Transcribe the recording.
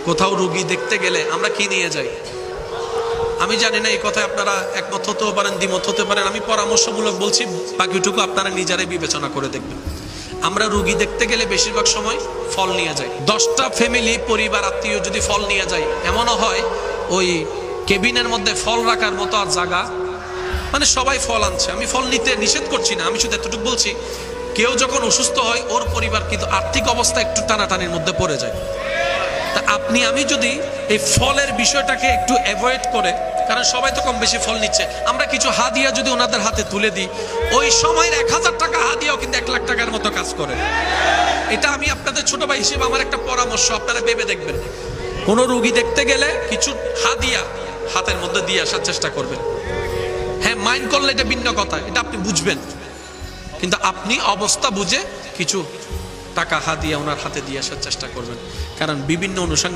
কোথাও রোগী দেখতে গেলে আমরা কি নিয়ে যাই? আমি জানি না এই কথায় আপনারা একমত হতেও পারেন, দ্বিমত হতে পারেন। আমি পরামর্শমূলক বলছি, বাকিটুকু আপনারা নিজেরাই বিবেচনা করে দেখবেন। আমরা রোগী দেখতে গেলে বেশিরভাগ সময় ফল নিয়ে যাই। 10টা ফ্যামিলি, পরিবার, আত্মীয় যদি ফল নিয়ে যায়, এমনও হয় ওই কেবিনের মধ্যে ফল রাখার মতো আর জায়গা, মানে সবাই ফল আনছে। আমি ফল নিতে নিষেধ করছি না, আমি শুধু এতটুকু বলছি, কেউ যখন অসুস্থ হয় ওর পরিবার কিন্তু আর্থিক অবস্থা একটু টানাটানির মধ্যে পড়ে যায়। তা আপনি আমি যদি এই ফলের বিষয়টাকে একটু অ্যাভয়েড করে, কারণ সবাই তো কম বেশি ফল নিচ্ছে, আমরা কিছু হাদিয়া যদি ওনাদের হাতে তুলে দিই, ওই সময়ের 1000 টাকা হাদিয়াও কিন্তু 1 লাখ টাকার মতো কাজ করে। এটা আমি আপনাদের ছোট ভাই হিসেবে আমার একটা পরামর্শ, আপনারা ভেবে দেখবেন। কোনো রোগী দেখতে গেলে কিছু হাদিয়া হাতের মধ্যে দিয়ে আসার চেষ্টা করবেন। হ্যাঁ, মাইন্ড করলে এটা ভিন্ন কথা, এটা আপনি বুঝবেন, কিন্তু আপনি অবস্থা বুঝে কিছু টাকা হাদিয়া ওনার হাতে দিয়ে আসার চেষ্টা করবেন। কারণ বিভিন্ন অনুষঙ্গ